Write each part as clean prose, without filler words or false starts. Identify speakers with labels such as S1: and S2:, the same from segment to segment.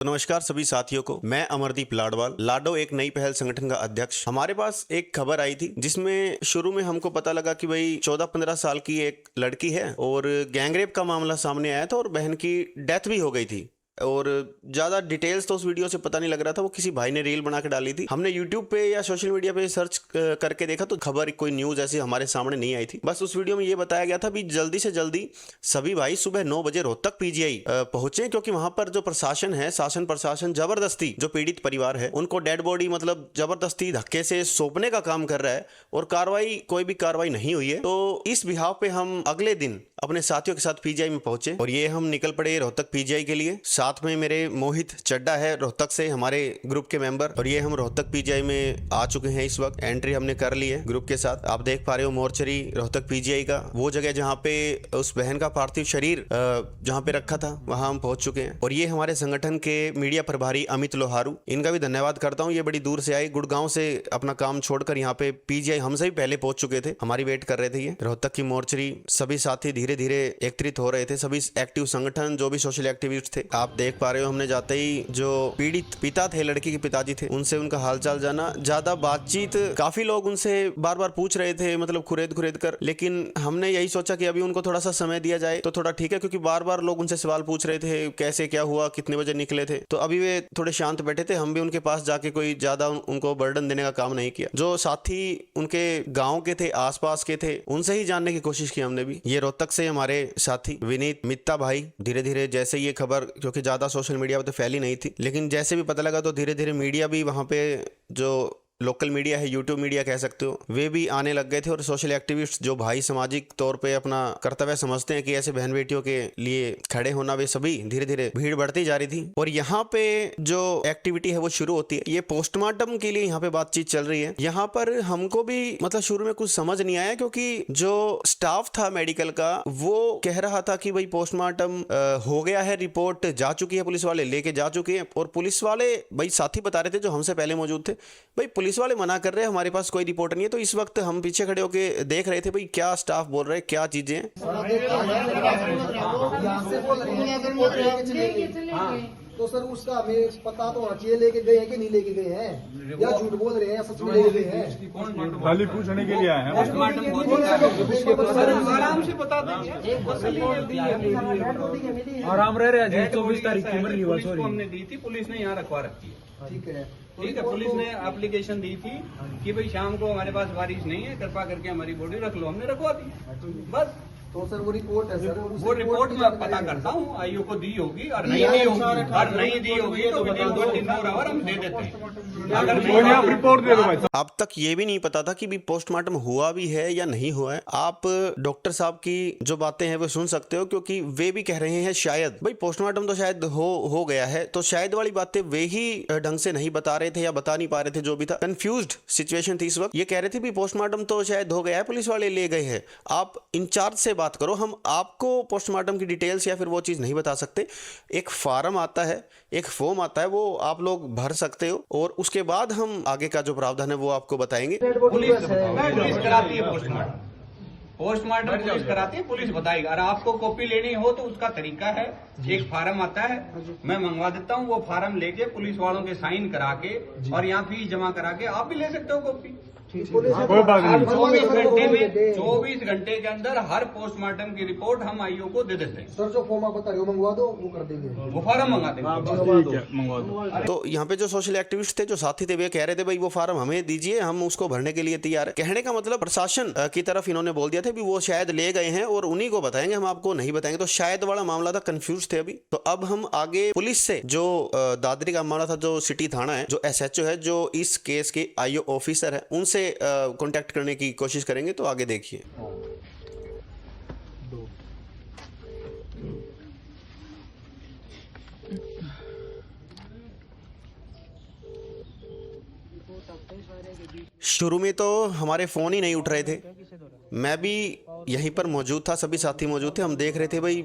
S1: तो नमस्कार सभी साथियों को। मैं अमरदीप लाडवाल लाडो एक नई पहल संगठन का अध्यक्ष। हमारे पास एक खबर आई थी जिसमें शुरू में हमको पता लगा कि भाई 14-15 साल की एक लड़की है और गैंगरेप का मामला सामने आया था और बहन की डेथ भी हो गई थी। और ज़्यादा डिटेल्स तो उस वीडियो से पता नहीं लग रहा था, वो किसी भाई ने रील बना के डाली थी। हमने यूट्यूब पे या सोशल मीडिया पे सर्च करके देखा तो खबर कोई न्यूज़ ऐसी हमारे सामने नहीं आई थी। बस उस वीडियो में ये बताया गया था भी जल्दी से जल्दी सभी भाई सुबह 9 बजे रोहतक पीजीआई पहुंचे, क्योंकि वहां पर जो प्रशासन है, शासन प्रशासन जबरदस्ती जो पीड़ित परिवार है उनको डेड बॉडी मतलब जबरदस्ती धक्के से सौंपने का काम कर रहा है और कोई भी कार्रवाई नहीं हुई है। तो इस बिहाव पे हम अगले दिन अपने साथियों के साथ पीजीआई में पहुंचे और ये हम निकल पड़े रोहतक पीजीआई के लिए। साथ में मेरे मोहित चड्डा है रोहतक से, हमारे ग्रुप के मेंबर, और ये हम रोहतक पीजीआई में आ चुके हैं। इस वक्त एंट्री हमने कर ली है ग्रुप के साथ। आप देख पा रहे हो मोर्चरी रोहतक पीजीआई का, वो जगह जहाँ पे उस बहन का पार्थिव शरीर जहाँ पे रखा था वहां हम पहुंच चुके हैं। और ये हमारे संगठन के मीडिया प्रभारी अमित लोहारू, इनका भी धन्यवाद करता हूँ। ये बड़ी दूर से आए, गुड़गांव से अपना काम छोड़कर यहाँ पे पीजीआई हमसे भी पहले पहुंच चुके थे, हमारी वेट कर रहे थे। ये रोहतक की मोर्चरी, सभी साथी धीरे धीरे एकत्रित हो रहे थे, सभी एक्टिव संगठन जो भी सोशल एक्टिविस्ट थे। आप देख पा रहे हो हमने जाते ही जो पीड़ित पिता थे, लड़की के पिताजी थे, उनसे उनका हालचाल जाना, ज्यादा बातचीत, काफी लोग उनसे बार बार पूछ रहे थे, मतलब खुरेद कर, लेकिन हमने यही सोचा कि अभी उनको थोड़ा सा समय दिया जाए तो थोड़ा ठीक है, क्योंकि बार बार लोग उनसे सवाल पूछ रहे थे, कैसे क्या हुआ, कितने बजे निकले थे। तो अभी वे थोड़े शांत बैठे थे। हम भी उनके पास जाके कोई ज्यादा उनको बर्डन देने का काम नहीं किया। जो साथी उनके गाँव के थे, आसपास के थे, उनसे ही जानने की कोशिश की हमने भी। ये रोहतक से हमारे साथी विनीत मित्ता भाई, धीरे धीरे जैसे ये खबर, क्योंकि ज्यादा सोशल मीडिया पे तो फैली नहीं थी, लेकिन जैसे भी पता लगा तो धीरे धीरे मीडिया भी वहां पे, जो लोकल मीडिया है, यूट्यूब मीडिया कह सकते हो, वे भी आने लग गए थे। और सोशल एक्टिविस्ट जो भाई सामाजिक तौर पे अपना कर्तव्य समझते हैं कि ऐसे बहन बेटियों के लिए खड़े होना, वे सभी धीरे धीरे भीड़ बढ़ती जा रही थी। और यहाँ पे जो एक्टिविटी है वो शुरू होती है। ये पोस्टमार्टम के लिए यहाँ पे बातचीत चल रही है। यहाँ पर हमको भी मतलब शुरू में कुछ समझ नहीं आया, क्योंकि जो स्टाफ था मेडिकल का वो कह रहा था कि भाई पोस्टमार्टम हो गया है, रिपोर्ट जा चुकी है, पुलिस वाले लेके जा चुके हैं। और पुलिस वाले, भाई साथी बता रहे थे जो हमसे पहले मौजूद थे, भाई पुलिस वाले मना कर रहे हैं, हमारे पास कोई रिपोर्ट नहीं है। तो इस वक्त हम पीछे खड़े होके देख रहे थे भाई क्या स्टाफ बोल रहे हैं, क्या चीजें हैं।
S2: तो सर उसका हमें पता तो होना चाहिए, लेके गए हैं कि नहीं लेके गए हैं, या झूठ बोल रहे हैं, सच में लेके गए हैं।
S3: खाली पूछने के लिए आए हैं।
S2: आराम से बता देंगे।
S4: आराम रह रहे हैं। 24 तारीख की मरनी हुआ, सॉरी,
S5: हमने दी थी, पुलिस ने यहाँ रखवा रखी है।
S2: ठीक है,
S5: पुलिस ने एप्लीकेशन दी थी कि भाई शाम को हमारे पास बारिश नहीं है, कृपा करके हमारी बॉडी रख लो। हमने रखवा दी बस।
S2: तो सर वो रिपोर्ट है सर,
S5: वो रिपोर्ट मैं पता करता हूँ, आईओ को दी होगी और नहीं दी होगी, और नहीं दी होगी तो विदिन 24 आवर हम दे देते हैं। अगर नहीं
S3: आप रिपोर्ट दे दो भाई।
S1: अब तक ये भी नहीं पता था कि भी पोस्टमार्टम हुआ भी है या नहीं हुआ है। आप डॉक्टर साहब की जो बातें हैं वो सुन सकते हो, क्योंकि वे भी कह रहे हैं शायद भाई पोस्टमार्टम तो शायद हो गया है। तो शायद वाली बातें वे ही ढंग से नहीं बता रहे थे या बता नहीं पा रहे थे। जो भी था कंफ्यूज्ड सिचुएशन थी इस वक्त। ये कह रहे थे भी पोस्टमार्टम तो शायद हो गया है, पुलिस वाले ले गए हैं। आप इंचार्ज से बात करो, हम आपको पोस्टमार्टम की डिटेल्स या फिर वो चीज नहीं बता सकते। एक फॉर्म आता है, एक फॉर्म आता है, वो आप लोग भर सकते हो और उसके बाद हम आगे का जो प्रावधान है वो आपको बताएंगे।
S5: पुलिस कराती है पोस्टमार्टम पुलिस कराती है, पुलिस बताएगी। और आपको कॉपी लेनी हो तो उसका तरीका है, एक फार्म आता है, मैं मंगवा देता हूँ। वो फार्म लेके पुलिस वालों के साइन करा के और यहाँ फीस जमा करा के आप भी ले सकते हो कॉपी।
S3: कोई बात नहीं।
S5: 24 घंटे के अंदर हर पोस्टमार्टम की रिपोर्ट हम आईओ को दे देते हैं।
S2: सर जो फॉर्म आप बता रहे हो मंगवा दो, वो कर देंगे,
S5: वो फार्म मंगा देंगे।
S3: मंगवा दो।
S1: तो यहाँ पे जो सोशल एक्टिविस्ट थे, जो साथी थे, वे कह रहे थे भाई वो फार्म हमें दीजिए, हम उसको भरने के लिए तैयार है। कहने का मतलब प्रशासन की तरफ इन्होंने बोल दिया था भी वो शायद ले गए हैं और उन्हीं को बताएंगे, हम आपको नहीं बताएंगे। तो शायद वाला मामला था, कंफ्यूज थे अभी। तो अब हम आगे पुलिस से, जो दादरी का मामला था, जो सिटी थाना है, जो SHO है, जो इस केस के IO ऑफिसर है, उनसे कांटेक्ट करने की कोशिश करेंगे। तो आगे देखिए। शुरू में तो हमारे फोन ही नहीं उठ रहे थे। मैं भी यहीं पर मौजूद था, सभी साथी मौजूद थे। हम देख रहे थे भाई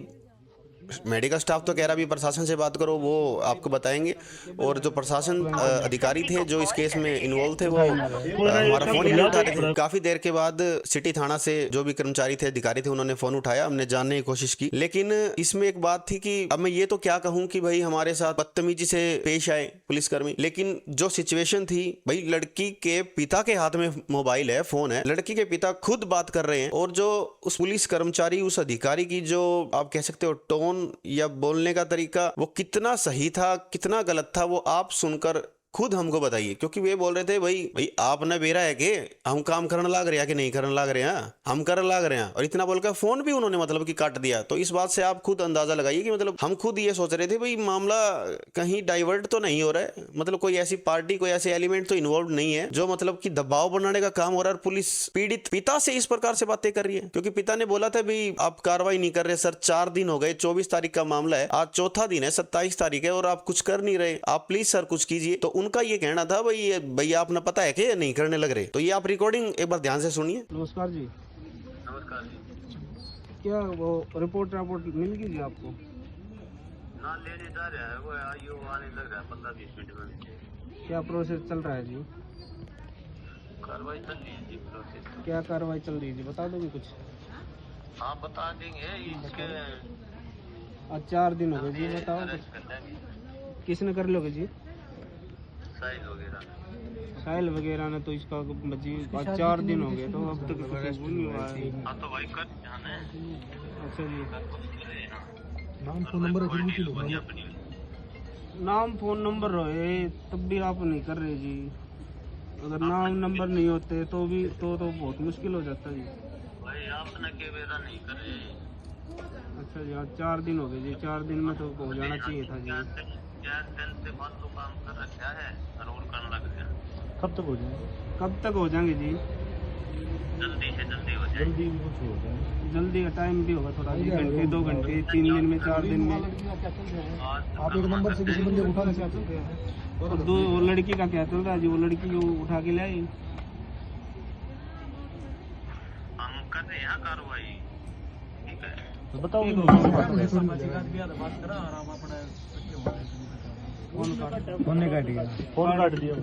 S1: मेडिकल स्टाफ तो कह रहा भी प्रशासन से बात करो, वो आपको बताएंगे। और जो प्रशासन अधिकारी थे जो इस केस में इन्वॉल्व थे वो हमारा फोन ही नहीं उठा रहे थे। काफी देर के बाद सिटी थाना से जो भी कर्मचारी थे, अधिकारी थे, उन्होंने फोन उठाया, हमने जानने की कोशिश की। लेकिन इसमें एक बात थी कि अब मैं ये तो क्या कहूँ कि भाई हमारे साथ बदतमीजी से पेश आए पुलिसकर्मी, लेकिन जो सिचुएशन थी भाई, लड़की के पिता के हाथ में मोबाइल है, फोन है, लड़की के पिता खुद बात कर रहे हैं, और जो उस पुलिस कर्मचारी, उस अधिकारी की जो आप कह सकते हो टोन या बोलने का तरीका, वो कितना सही था कितना गलत था, वो आप सुनकर खुद हमको बताइए। क्योंकि वे बोल रहे थे भाई आप ना बेरा है कि हम काम करने लाग रहे हैं कि नहीं करने लाग रहे हैं, हम करने लाग रहे हैं, और इतना बोलकर फोन भी उन्होंने मतलब कि काट दिया। तो इस बात से आप खुद अंदाजा लगाइए कि मतलब हम खुद ये सोच रहे थे भाई मामला कहीं डाइवर्ट तो नहीं हो रहा है, मतलब कोई ऐसी पार्टी, कोई ऐसे एलिमेंट तो इन्वॉल्व नहीं है जो मतलब कि दबाव बनाने का काम हो रहा है। पुलिस पीड़ित पिता से इस प्रकार से बातें कर रही है, क्योंकि पिता ने बोला था भाई आप कार्रवाई नहीं कर रहे सर, 4 दिन हो गए, 24 तारीख का मामला है, आज चौथा दिन है, 27 तारीख है, और आप कुछ कर नहीं रहे, आप प्लीज सर कुछ कीजिए। तो उनका ये कहना था भाई भैया आपने पता है कि नहीं करने लग रहे। तो ये आप रिकॉर्डिंग एक बार ध्यान से सुनिए।
S4: नमस्कार जी।
S6: नमस्कार जी।
S4: क्या वो रिपोर्ट मिल गई जी आपको?
S6: ना लेने जा रहा है वो, आयु आने लग रहा है 15-20 मिनट में।
S4: क्या प्रोसेस चल रहा है जी?
S6: कार्रवाई चल रही है जी, प्रोसेस।
S4: क्या कार्रवाई चल रही है जी, बता दोगे कुछ?
S6: हाँ बता देंगे इसके।
S4: आज 4 दिन हो गए जी, बताओ
S6: अरेस्ट कर लेंगे
S4: किसने कर लोगे जी? साहिल वगैरह ने। तो इसका बच्ची आज 4 दिन हो गए, तो अब तक कुछ नहीं हुआ है।
S6: हाँ तो भाई कर जाना है।
S4: अच्छा जी।
S2: नाम फोन नंबर
S4: नाम फोन नंबर है तब भी आप नहीं कर रहे जी। अगर नाम नंबर नहीं होते तो भी तो बहुत मुश्किल हो जाता जी।
S6: भाई आपने के बेरा नहीं कर रहे।
S4: अच्छा जी, आज 4 दिन हो गए जी, 4 दिन में तो हो जाना चाहिए था जी।
S6: 4 दिन से फालतू काम कर रखा है, रोड करने लग गया।
S3: कब तक हो जाएंगे?
S4: कब तक हो जाएंगे जी?
S6: जल्दी से जल्दी हो जाए।
S3: जल्दी भी कुछ हो जाए।
S4: जल्दी का टाइम भी होगा थोड़ा, 1 घंटे 2 घंटे, 3 दिन में 4 दिन में।
S2: आप एक नंबर से किसी बंदे को उठा नहीं सकते।
S4: और वो लड़की का क्या चल रहा है जी? वो लड़की को उठा के लाई।
S6: हम कर रहे हैं कार्रवाई, ठीक है।
S3: तो बताओ फोन काट दिया।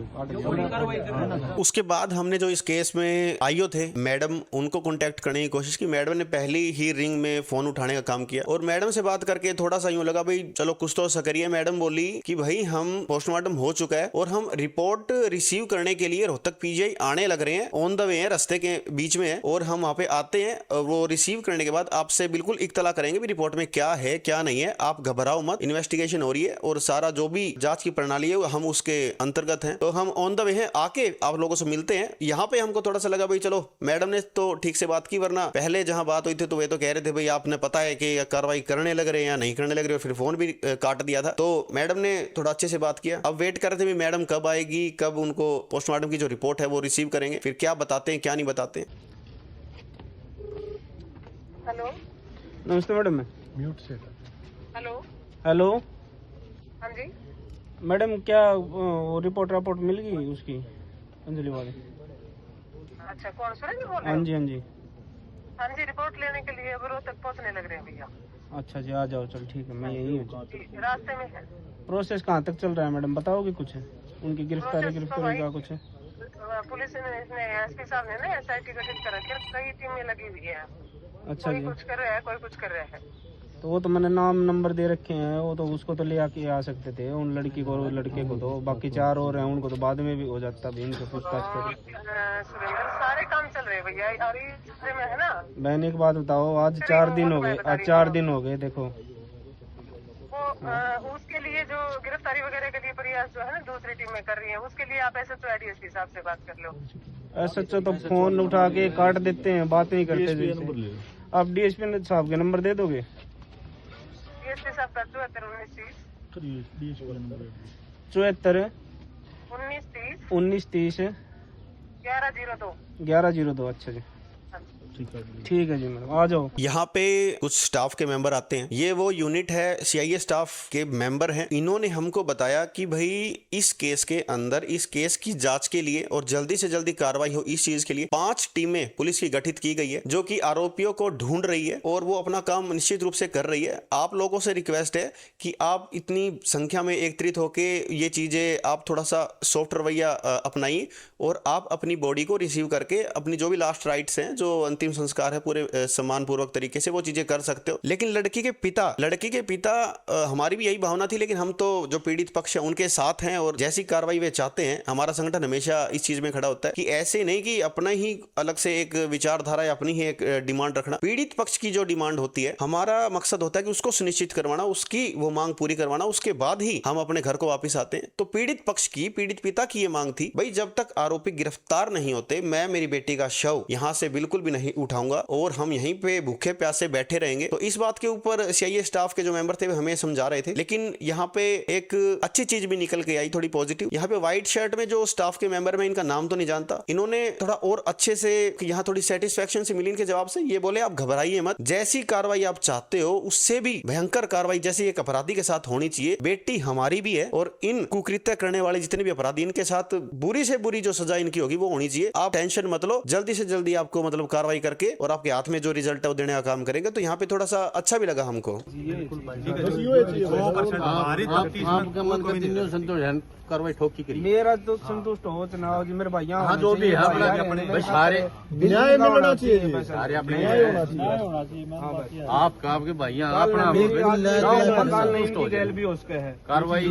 S1: उसके बाद हमने जो इस केस में आईओ थे मैडम, उनको कांटेक्ट करने की कोशिश की। मैडम ने पहली ही रिंग में फोन उठाने का काम किया, और मैडम से बात करके थोड़ा सा यूं लगा भाई चलो कुछ तो करिए। मैडम बोली कि भाई हम पोस्टमार्टम हो चुका है और हम रिपोर्ट रिसीव करने के लिए रोहतक पीजीआई आने लग रहे हैं, ऑन द वे है, रास्ते के बीच में है, और हम वहाँ पे आते हैं। वो रिसीव करने के बाद आपसे बिल्कुल इत्तला करेंगे भी रिपोर्ट में क्या है क्या नहीं है। आप घबराओ मत, इन्वेस्टिगेशन हो रही है और सारा जो भी जांच की प्रणाली है हम उसके अंतर्गत हैं। तो हम ऑन द वे हैं, आके आप लोगों से मिलते हैं। यहाँ पे हमको थोड़ा सा लगा भाई चलो मैडम ने तो ठीक से बात की, वरना पहले जहां बात हुई थी तो वे तो कह रहे थे भाई आपने पता है कि कार्रवाई करने लग रहे हैं या नहीं करने लग रहे, फिर फोन भी काट दिया था। तो मैडम ने थोड़ा अच्छे से बात किया। अब वेट कर रहे थे भाई मैडम कब आएगी, कब उनको पोस्टमार्टम की जो रिपोर्ट है वो रिसीव करेंगे, फिर क्या बताते हैं क्या नहीं बताते।
S7: हेलो
S4: नमस्ते मैडम।
S3: म्यूट से।
S7: हेलो
S4: हेलो
S7: हाँ जी।
S4: मैडम, क्या वो रिपोर्ट मिल गई उसकी, अंजलि वाली?
S7: अच्छा कौन सुरेश जी बोल रहे
S4: हाँ
S7: हो?
S4: जी हाँ जी।
S7: हाँ जी, रिपोर्ट लेने के लिए अब रोहतक पहुंचने लग रहे हैं भैया।
S4: अच्छा जी, आ जाओ, चल ठीक है, मैं यही हूँ।
S7: जी, रास्ते में है।
S4: प्रोसेस कहाँ तक चल रहा है मैडम, बताओगे कुछ? उनकी गिरफ्तारी का कुछ है?
S7: पुलिस ने, इसने एसपी साहब ने ना SIT गठित कर रखी है, कई टीमें लगी हुई है।
S4: अच्छा
S7: कोई
S4: जी।
S7: कुछ कर रहा है, कोई कुछ कर रहा है।
S4: तो वो तो मैंने नाम नंबर दे रखे हैं, वो तो उसको तो ले आके आ सकते थे, उन लड़की को और लड़के को। तो बाकी 4 और हैं, उनको तो बाद में भी हो जाता भी, इनको पूछताछ करें।
S7: सुरेंद्र, सारे काम चल रहे हैं भैया, और ये में है ना।
S4: बहन एक बात बताओ, आज 4 दिन हो गए, आज 4 दिन हो गए, देखो
S7: वो उसके लिए जो गिरफ्तारी वगैरह के लिए प्रयास जो है ना दूसरी टीम में कर रही है, उसके लिए आप SHO DSP साहब से बात कर लो।
S4: SHO तो फोन उठा के काट देते हैं, बात नहीं करते जैसे। आप DSP साहब के नंबर दे दोगे?
S7: DSP साहब का 74 19 30
S4: 19 30
S7: 1102।
S4: 1102। अच्छा जी। ठीक है जी मैडम, आ जाओ।
S1: यहाँ पे कुछ स्टाफ के मेंबर आते हैं। ये वो यूनिट है, सीआईए स्टाफ के मेंबर हैं। इन्होंने हमको बताया कि भाई इस केस के अंदर, इस केस की जांच के लिए और जल्दी से जल्दी कार्रवाई हो इस चीज के लिए 5 टीमें पुलिस की गठित की गई है, जो कि आरोपियों को ढूंढ रही है और वो अपना काम निश्चित रूप से कर रही है। आप लोगों से रिक्वेस्ट है कि आप इतनी संख्या में एकत्रित होके ये चीजें आप थोड़ा सा सॉफ्ट रवैया अपनाइए और आप अपनी बॉडी को रिसीव करके अपनी जो भी लास्ट राइट्स हैं, जो अंतिम संस्कार है, पूरे सम्मान पूर्वक तरीके से वो चीजें कर सकते हो। लेकिन लड़की के पिता हमारी भी यही भावना थी, लेकिन हम तो जो पीड़ित पक्ष है उनके साथ हैं और जैसी कार्रवाई वे चाहते हैं। हमारा संगठन हमेशा इस चीज में खड़ा होता है कि ऐसे नहीं कि अपना ही अलग से एक विचारधारा या अपनी ही एक डिमांड रखना। पीड़ित पक्ष की जो डिमांड होती है, हमारा मकसद होता है कि उसको सुनिश्चित करवाना, उसकी वो मांग पूरी करवाना, उसके बाद ही हम अपने घर को वापस आते हैं। तो पीड़ित पक्ष की, पीड़ित पिता की ये मांग थी, भाई जब तक आरोपी गिरफ्तार नहीं होते, मैं मेरी बेटी का शव यहां से बिल्कुल भी नहीं उठाऊंगा और हम यहीं पे भूखे प्यासे बैठे रहेंगे। तो इस बात के ऊपर सीआईए स्टाफ के जो मेंबर थे वे हमें समझा रहे थे। लेकिन यहाँ पे एक अच्छी चीज भी निकल के आई, थोड़ी पॉजिटिव। यहाँ पे व्हाइट शर्ट में जो स्टाफ के मेंबर, में इनका नाम तो नहीं जानता, इन्होंने थोड़ा और अच्छे से, यहाँ थोड़ी सेटिस्फेक्शन से मिली इनके जवाब से। ये बोले आप घबराइए मत, जैसी कार्रवाई आप चाहते हो उससे भी भयंकर कार्रवाई जैसी एक अपराधी के साथ होनी चाहिए। बेटी हमारी भी है और इन कुकृत्य करने वाले जितने भी अपराधी, इनके साथ बुरी से बुरी जो सजा इनकी होगी वो होनी चाहिए। आप टेंशन मत लो, जल्दी से जल्दी आपको मतलब कार्रवाई करके और आपके हाथ में जो रिजल्ट है वो देने का काम करेंगे। तो यहाँ पे थोड़ा सा अच्छा भी लगा हमको।
S3: आपका मन का दिन संतोष है, कार्रवाई ठोक की करी।
S4: मेरा तो संतुष्ट हो ना हो जी, मेरे भैया
S3: हाँ जो भी है अपने सारे
S2: न्याय मिलना चाहिए,
S3: सारे अपने
S2: न्याय होना चाहिए।
S3: आपका आपके भैया अपना
S4: भी उसके है
S3: कार्रवाई।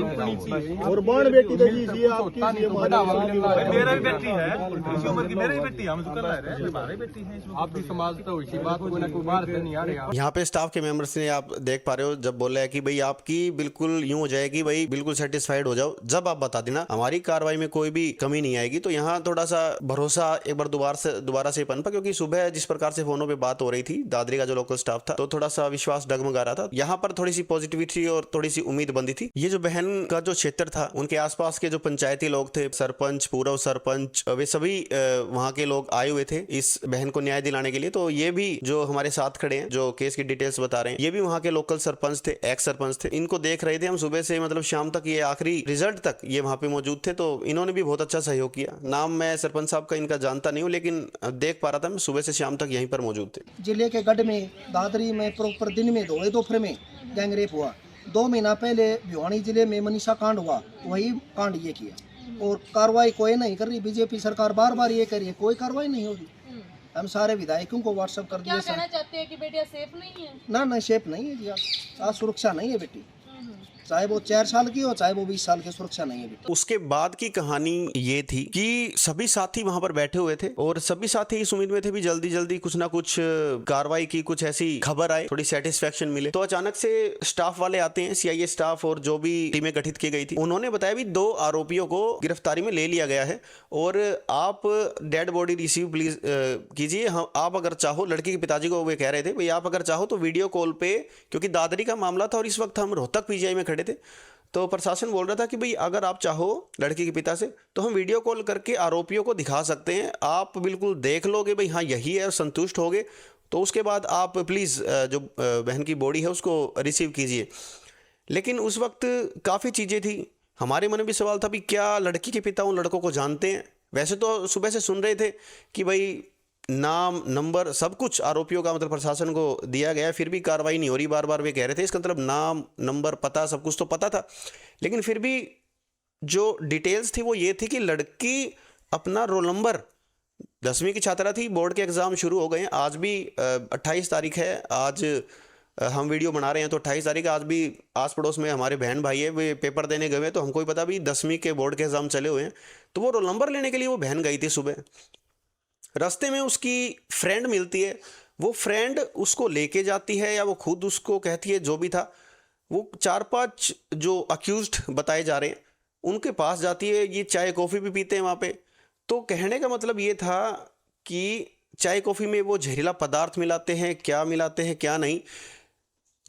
S2: और बाण बेटी तो जी आपकी
S8: मेरा भी बेटी है, इसी उम्र की मेरी बेटी है, हम तो कर रहे हैं, हमारी बेटी है।
S3: आपकी समाज तो इसी बात को ना कोई बात नहीं आ रही।
S1: यहाँ पे स्टाफ के मेंबर्स ने, आप देख पा रहे हो, जब बोला है कि भाई आपकी बिल्कुल यूं हो जाएगी, भाई बिल्कुल सेटिस्फाइड हो जाओ, जब आप बता देना, हमारी कार्रवाई में कोई भी कमी नहीं आएगी। तो यहाँ थोड़ा सा भरोसा एक बार दोबारा से पनपा, क्योंकि सुबह जिस प्रकार से फोनों पे बात हो रही थी, दादरी का जो लोकल स्टाफ था, तो थोड़ा सा विश्वास डगमगा रहा था। यहाँ पर थोड़ी सी पॉजिटिविटी और थोड़ी सी उम्मीद बंदी थी। ये जो बहन का जो क्षेत्र था, उनके आसपास के जो पंचायती लोग थे, सरपंच, पूर्व सरपंच, वे सभी वहाँ के लोग आए हुए थे इस बहन को न्याय दिलाने के लिए। तो ये भी जो हमारे साथ खड़े हैं, जो केस की डिटेल्स बता रहे हैं, ये भी वहाँ के लोकल सरपंच थे, एक्स सरपंच थे। इनको देख रहे थे हम सुबह से, मतलब शाम तक, ये आखिरी रिजल्ट तक ये वहाँ पे मौजूद थे। तो इन्होंने भी बहुत अच्छा सहयोग किया। नाम मैं सरपंच साहब का इनका जानता नहीं हूँ, लेकिन देख पा रहा था मैं, सुबह से शाम तक यहीं पर मौजूद थे।
S2: जिले के गढ़ में, दादरी में प्रॉपर दिन में दौड़े दोपहर में गैंगरेप हुआ। 2 महीना पहले भिवानी जिले में मनीषा कांड हुआ, वही कांड ये किया और कार्रवाई कोई नहीं कर रही। बीजेपी सरकार बार बार ये कर रही है, कोई कार्रवाई नहीं हो रही। हम सारे विधायकों को व्हाट्सएप कर दिए।
S9: क्या कहना चाहते हैं कि बेटियां सेफ नहीं है?
S2: ना सेफ नहीं है जी, आज सुरक्षा नहीं है बेटी, चाहे वो 4 साल की हो, चाहे वो 20 साल की, सुरक्षा नहीं है बेटी।
S1: उसके बाद की कहानी ये थी कि सभी साथी वहां पर बैठे हुए थे और सभी साथी इस उम्मीद में थे भी जल्दी जल्दी कुछ ना कुछ कार्रवाई की, कुछ ऐसी खबर आए, थोड़ी सेटिस्फेक्शन मिले। तो अचानक से स्टाफ वाले आते हैं, सीआईए स्टाफ और जो भी टीमें गठित की गई थी, उन्होंने बताया भी 2 आरोपियों को गिरफ्तारी में ले लिया गया है और आप डेड बॉडी रिसीव प्लीज कीजिए। आप अगर चाहो, लड़की के पिताजी को वे कह रहे थे, भाई आप अगर चाहो तो वीडियो कॉल पे, क्योंकि दादरी का मामला था और इस वक्त हम रोहतक पीजीआई में खड़े थे, तो प्रशासन बोल रहा था कि भाई अगर आप चाहो लड़की के पिता से, तो हम वीडियो कॉल करके आरोपियों को दिखा सकते हैं, आप बिल्कुल देख लोगे भाई हाँ यही है और संतुष्ट होगे, तो उसके बाद आप प्लीज़ जो बहन की बॉडी है उसको रिसीव कीजिए। लेकिन उस वक्त काफ़ी चीज़ें थी, हमारे मन में भी सवाल था भी क्या लड़की के पिता उन लड़कों को जानते हैं। वैसे तो सुबह से सुन रहे थे कि भाई नाम, नंबर, सब कुछ आरोपियों का मतलब प्रशासन को दिया गया, फिर भी कार्रवाई नहीं हो रही, बार बार वे कह रहे थे। इसका मतलब नाम, नंबर, पता, सब कुछ तो पता था, लेकिन फिर भी जो डिटेल्स थी वो ये थी कि लड़की अपना रोल नंबर, 10वीं की छात्रा थी, बोर्ड के एग्ज़ाम शुरू हो गए हैं, आज भी 28 तारीख है, आज हम वीडियो बना रहे हैं तो 28 तारीख, आज भी आस पड़ोस में हमारे बहन भाई है, वे पेपर देने गए हैं, तो हमको भी पता भी 10वीं के बोर्ड के एग्ज़ाम चले हुए हैं। तो वो रोल नंबर लेने के लिए वो बहन गई थी सुबह। रास्ते में उसकी फ्रेंड मिलती है, वो फ्रेंड उसको लेके जाती है या वो खुद उसको कहती है, जो भी था, वो 4-5 जो अक्यूज्ड बताए जा रहे हैं उनके पास जाती है। ये चाय कॉफ़ी भी पीते हैं वहाँ पे। तो कहने का मतलब ये था कि चाय कॉफ़ी में वो जहरीला पदार्थ मिलाते हैं, क्या मिलाते हैं क्या नहीं।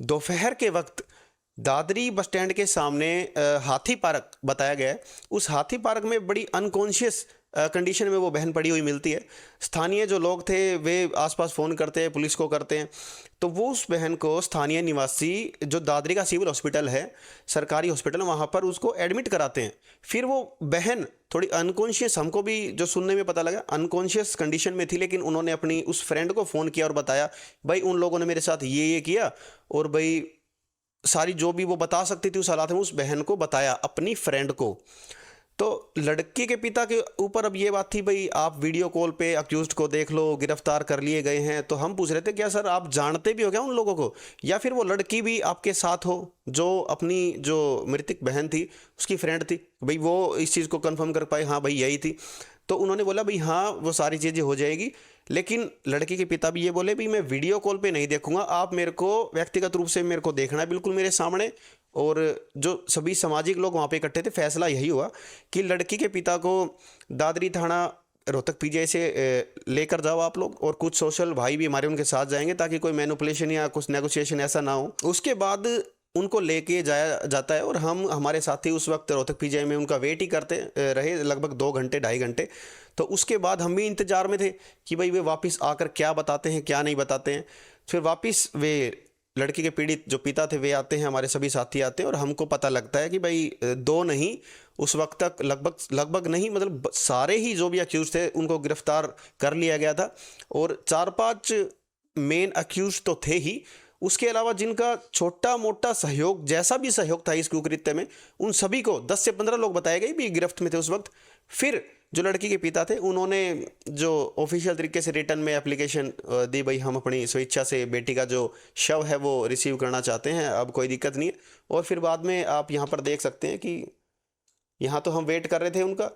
S1: दोपहर के वक्त दादरी बस स्टैंड के सामने हाथी पार्क बताया गया है, उस हाथी पार्क में बड़ी अनकॉन्शियस कंडीशन में वो बहन पड़ी हुई मिलती है। स्थानीय जो लोग थे वे आसपास फ़ोन करते हैं, पुलिस को करते हैं, तो वो उस बहन को स्थानीय निवासी जो दादरी का सिविल हॉस्पिटल है, सरकारी हॉस्पिटल, वहाँ पर उसको एडमिट कराते हैं। फिर वो बहन थोड़ी अनकॉन्शियस, हमको भी जो सुनने में पता लगा अनकॉन्शियस कंडीशन में थी, लेकिन उन्होंने अपनी उस फ्रेंड को फ़ोन किया और बताया भाई उन लोगों ने मेरे साथ ये किया, और भाई सारी जो भी वो बता सकती थी उस हालात में उस बहन को बताया, अपनी फ्रेंड को। तो लड़की के पिता के ऊपर अब ये बात थी भाई आप वीडियो कॉल पे अक्यूज्ड को देख लो, गिरफ्तार कर लिए गए हैं। तो हम पूछ रहे थे क्या सर आप जानते भी हो क्या उन लोगों को, या फिर वो लड़की भी आपके साथ हो जो अपनी जो मृतक बहन थी उसकी फ्रेंड थी, भाई वो इस चीज़ को कंफर्म कर पाए हाँ भाई यही थी। तो उन्होंने बोला भाई हाँ वो सारी चीज़ें हो जाएगी, लेकिन लड़की के पिता भी ये बोले भाई मैं वीडियो कॉल पे नहीं देखूंगा, आप मेरे को व्यक्तिगत रूप से मेरे को देखना है बिल्कुल मेरे सामने। और जो सभी सामाजिक लोग वहाँ पे इकट्ठे थे, फैसला यही हुआ कि लड़की के पिता को दादरी थाना रोहतक पीजीआई से लेकर जाओ आप लोग, और कुछ सोशल भाई भी हमारे उनके साथ जाएंगे ताकि कोई मैनिपुलेशन या कुछ नेगोशिएशन ऐसा ना हो। उसके बाद उनको लेके जाया जाता है और हम हमारे साथी उस वक्त रोहतक पीजीआई में उनका वेट ही करते रहे लगभग 2 घंटे 2.5 घंटे। तो उसके बाद हम भी इंतज़ार में थे कि भाई वे वापस आकर क्या बताते हैं क्या नहीं बताते हैं। फिर वापस वे लड़की के पीड़ित जो पिता थे वे आते हैं, हमारे सभी साथी आते हैं, और हमको पता लगता है कि भाई 2 नहीं उस वक्त तक लगभग नहीं मतलब सारे ही जो भी अक्यूज थे उनको गिरफ्तार कर लिया गया था। और 4-5 मेन अक्यूज तो थे ही, उसके अलावा जिनका छोटा मोटा सहयोग जैसा भी सहयोग था इस कुकृत्य में, उन सभी को 10 से 15 लोग बताए गए भी गिरफ्त में थे उस वक्त। फिर जो लड़की के पिता थे उन्होंने जो ऑफिशियल तरीके से रिटर्न में एप्लीकेशन दी, भाई हम अपनी स्वेच्छा से बेटी का जो शव है वो रिसीव करना चाहते हैं, अब कोई दिक्कत नहीं है। और फिर बाद में आप यहाँ पर देख सकते हैं कि यहाँ तो हम वेट कर रहे थे उनका,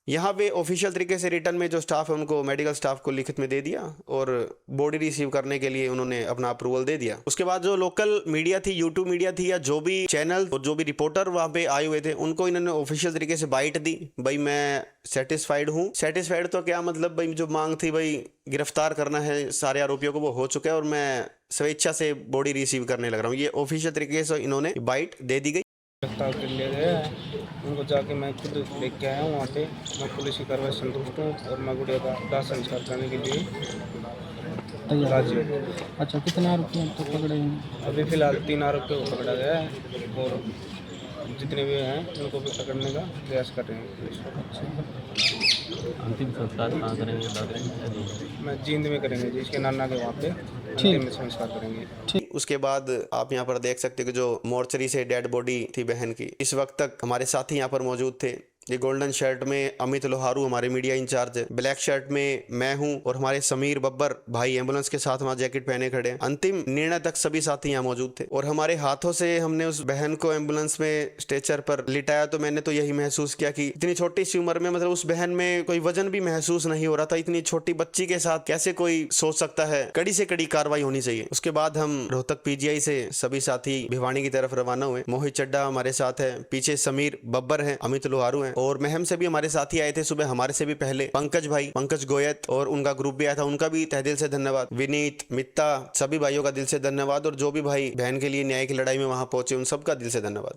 S1: यहाँ पे ऑफिशियल तरीके से रिटर्न में जो स्टाफ है उनको मेडिकल स्टाफ को लिखित में दे दिया और बॉडी रिसीव करने के लिए उन्होंने अपना अप्रूवल दे दिया। उसके बाद जो लोकल मीडिया थी, यूट्यूब मीडिया थी या जो भी चैनल और जो भी रिपोर्टर वहाँ पे आए हुए थे, उनको इन्होंने ऑफिशियल तरीके से बाइट दी, भाई मैं सेटिस्फाइड हूँ। सेटिस्फाइड तो क्या मतलब, भाई जो मांग थी भाई गिरफ्तार करना है सारे आरोपियों को वो हो चुका है और मैं स्वेच्छा से बॉडी रिसीव करने लग रहा हूँ, ये ऑफिशियल तरीके से इन्होंने बाइट दे दी गई।
S4: गिरफ्तार कर लिया गया है उनको, जाके मैं खुद देख के आया हूँ वहाँ पे। मैं पुलिस की कार्रवाई संतुष्ट हूँ और मैं गुड़िया का दाह संस्कार करने के लिए राजी हूँ।
S3: अच्छा, कितने आरोपी तो पकड़े हैं?
S4: अभी फिलहाल 3 आरोपियों को पकड़ा गया है और जितने भी हैं उनको भी पकड़ने का प्रयास कर रहे हैं।
S3: अंतिम संस्कार कहाँ करेंगे? दादरी
S4: मैं जींद में करेंगे जी, इसके नाना के वहाँ पे अंतिम संस्कार करेंगे।
S1: उसके बाद आप यहाँ पर देख सकते हो कि जो मोर्चरी से डेड बॉडी थी बहन की, इस वक्त तक हमारे साथी यहाँ पर मौजूद थे। ये गोल्डन शर्ट में अमित लोहारू हमारे मीडिया इंचार्ज है, ब्लैक शर्ट में मैं हूँ और हमारे समीर बब्बर भाई एम्बुलेंस के साथ वहाँ जैकेट पहने खड़े हैं। अंतिम निर्णय तक सभी साथी यहाँ मौजूद थे और हमारे हाथों से हमने उस बहन को एम्बुलेंस में स्ट्रेचर पर लिटाया। तो मैंने तो यही महसूस किया कि इतनी छोटी सी उम्र में, मतलब उस बहन में कोई वजन भी महसूस नहीं हो रहा था। इतनी छोटी बच्ची के साथ कैसे कोई सोच सकता है, कड़ी से कड़ी कार्रवाई होनी चाहिए। उसके बाद हम रोहतक पीजीआई से सभी साथी भिवानी की तरफ रवाना हुए। मोहित चड्डा हमारे साथ है, पीछे समीर बब्बर है, अमित लोहारू है और महम से भी हमारे साथी आए थे सुबह हमारे से भी पहले। पंकज गोयत और उनका ग्रुप भी आया था, उनका भी तहे दिल से धन्यवाद। विनीत, मित्ता, सभी भाइयों का दिल से धन्यवाद और जो भी भाई बहन के लिए न्याय की लड़ाई में वहां पहुंचे उन सबका दिल से धन्यवाद।